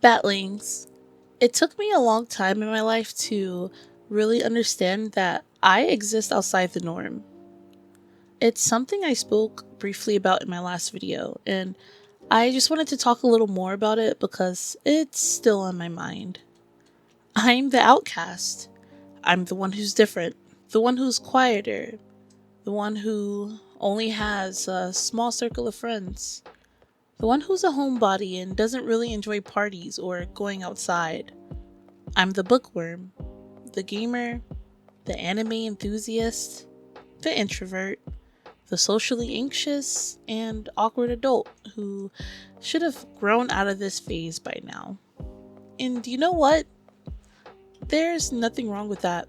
Batlings. It took me a long time in my life to really understand that I exist outside the norm. It's something I spoke briefly about in my last video, and I just wanted to talk a little more about it because it's still on my mind. I'm the outcast. I'm the one who's different, the one who's quieter, the one who only has a small circle of friends, the one who's a homebody and doesn't really enjoy parties or going outside. I'm the bookworm, the gamer, the anime enthusiast, the introvert, the socially anxious, and awkward adult who should have grown out of this phase by now. And you know what? There's nothing wrong with that.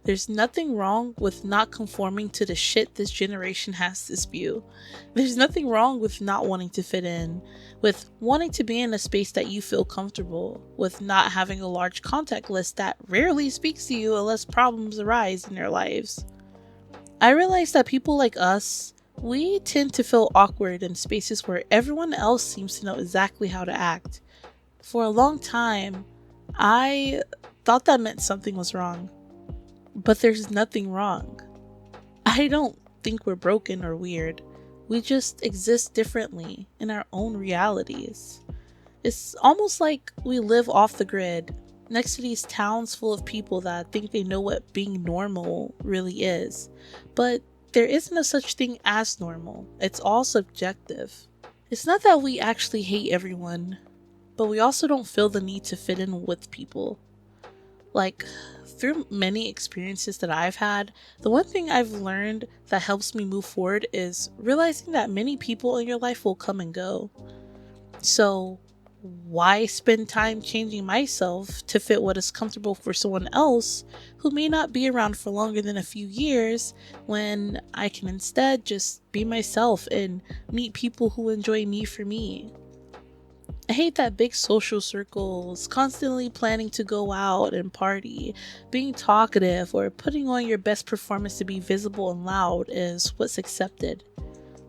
There's nothing wrong with not conforming to the shit this generation has to spew. There's nothing wrong with not wanting to fit in, with wanting to be in a space that you feel comfortable, with not having a large contact list that rarely speaks to you unless problems arise in your lives. I realize that people like us, we tend to feel awkward in spaces where everyone else seems to know exactly how to act. For a long time, I thought that meant something was wrong. But there's nothing wrong. I don't think we're broken or weird. We just exist differently in our own realities. It's almost like we live off the grid, next to these towns full of people that think they know what being normal really is. But there isn't a such thing as normal. It's all subjective. It's not that we actually hate everyone, but we also don't feel the need to fit in with people. Like, through many experiences that I've had, the one thing I've learned that helps me move forward is realizing that many people in your life will come and go. So, why spend time changing myself to fit what is comfortable for someone else who may not be around for longer than a few years when I can instead just be myself and meet people who enjoy me for me? I hate that big social circles, constantly planning to go out and party, being talkative, or putting on your best performance to be visible and loud is what's accepted.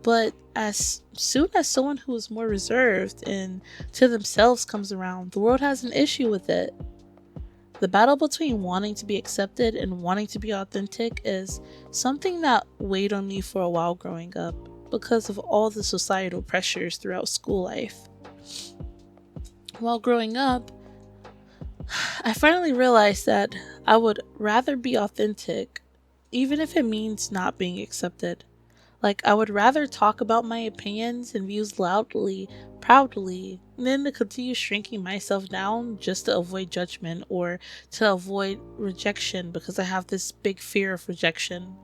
But as soon as someone who is more reserved and to themselves comes around, the world has an issue with it. The battle between wanting to be accepted and wanting to be authentic is something that weighed on me for a while growing up because of all the societal pressures throughout school life. While growing up, I finally realized that I would rather be authentic, even if it means not being accepted. Like, I would rather talk about my opinions and views loudly, proudly, than to continue shrinking myself down just to avoid judgment or to avoid rejection because I have this big fear of rejection.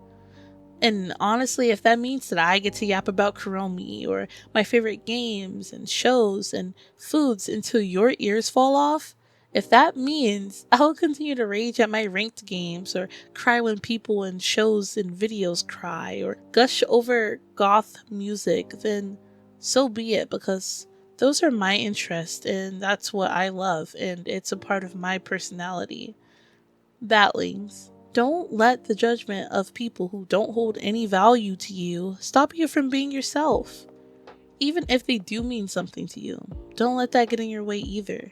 And honestly, if that means that I get to yap about Kuromi or my favorite games and shows and foods until your ears fall off, if that means I will continue to rage at my ranked games or cry when people in shows and videos cry or gush over goth music, then so be it, because those are my interests and that's what I love and it's a part of my personality. Batlings. Don't let the judgment of people who don't hold any value to you stop you from being yourself. Even if they do mean something to you, don't let that get in your way either.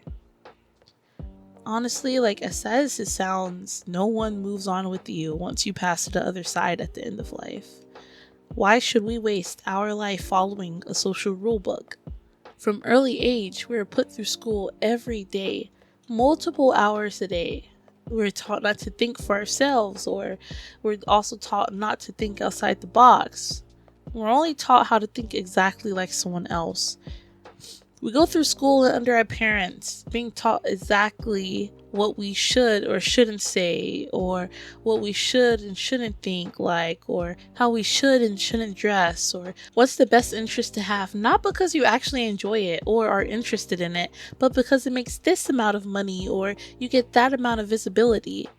Honestly, like as sad as it sounds, no one moves on with you once you pass to the other side at the end of life. Why should we waste our life following a social rulebook? From early age, we are put through school every day, multiple hours a day. We're taught not to think for ourselves, or we're also taught not to think outside the box. We're only taught how to think exactly like someone else. We go through school under our parents, being taught exactly what we should or shouldn't say, or what we should and shouldn't think like, or how we should and shouldn't dress, or what's the best interest to have, not because you actually enjoy it or are interested in it, but because it makes this amount of money or you get that amount of visibility.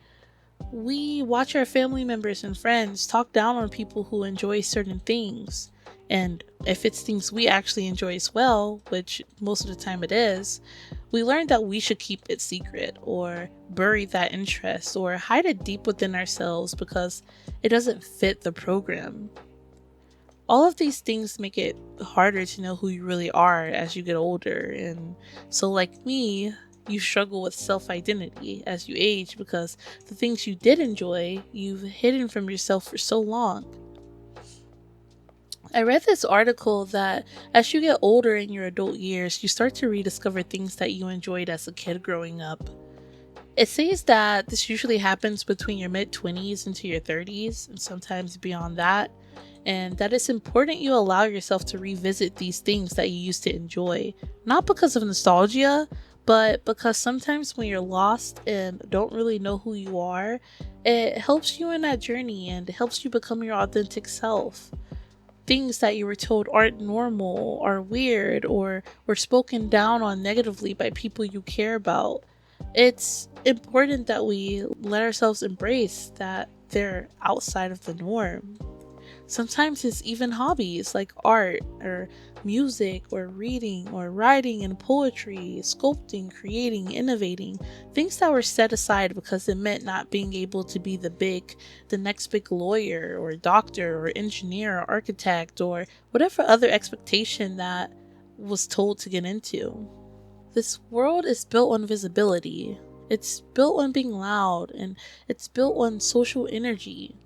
We watch our family members and friends talk down on people who enjoy certain things. And if it's things we actually enjoy as well, which most of the time it is, we learn that we should keep it secret or bury that interest or hide it deep within ourselves because it doesn't fit the program. All of these things make it harder to know who you really are as you get older. And so, like me, you struggle with self identity as you age because the things you did enjoy, you've hidden from yourself for so long. I read this article that as you get older in your adult years, you start to rediscover things that you enjoyed as a kid growing up. It says that this usually happens between your mid 20s into your 30s, and sometimes beyond that, and that it's important you allow yourself to revisit these things that you used to enjoy, not because of nostalgia, but because sometimes when you're lost and don't really know who you are, it helps you in that journey and it helps you become your authentic self. Things that you were told aren't normal, are weird, or were spoken down on negatively by people you care about. It's important that we let ourselves embrace that they're outside of the norm. Sometimes it's even hobbies like art or music or reading or writing and poetry, sculpting, creating, innovating, things that were set aside because it meant not being able to be the next big lawyer or doctor or engineer or architect or whatever other expectation that was told to get into. This world is built on visibility. It's built on being loud and it's built on social energy.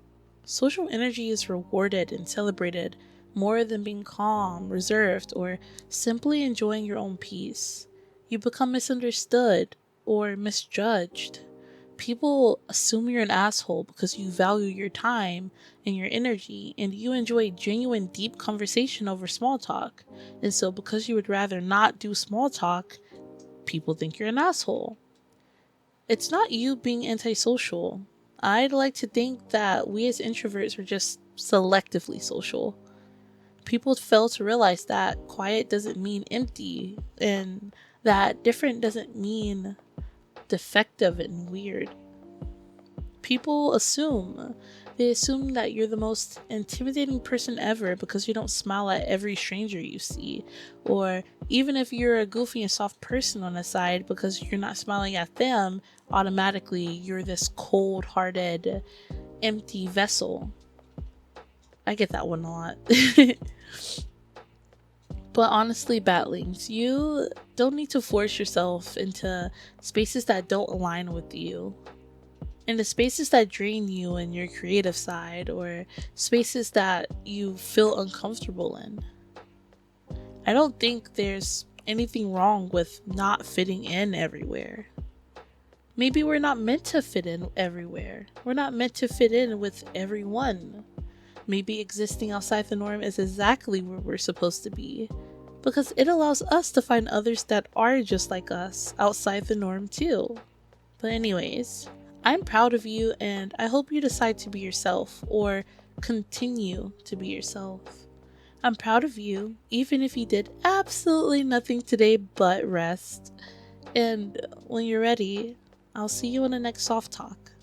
Social energy is rewarded and celebrated more than being calm, reserved, or simply enjoying your own peace. You become misunderstood or misjudged. People assume you're an asshole because you value your time and your energy and you enjoy genuine, deep conversation over small talk. And so, because you would rather not do small talk, people think you're an asshole. It's not you being antisocial. I'd like to think that we as introverts are just selectively social. People fail to realize that quiet doesn't mean empty and that different doesn't mean defective and weird. People assume. They assume that you're the most intimidating person ever because you don't smile at every stranger you see. Or even if you're a goofy and soft person on the side because you're not smiling at them, automatically you're this cold hearted, empty vessel. I get that one a lot. But honestly, Batlings, you don't need to force yourself into spaces that don't align with you. In the spaces that drain you and your creative side, or spaces that you feel uncomfortable in. I don't think there's anything wrong with not fitting in everywhere. Maybe we're not meant to fit in everywhere. We're not meant to fit in with everyone. Maybe existing outside the norm is exactly where we're supposed to be, because it allows us to find others that are just like us outside the norm too. But anyways, I'm proud of you and I hope you decide to be yourself or continue to be yourself. I'm proud of you, even if you did absolutely nothing today but rest. And when you're ready, I'll see you in the next soft talk.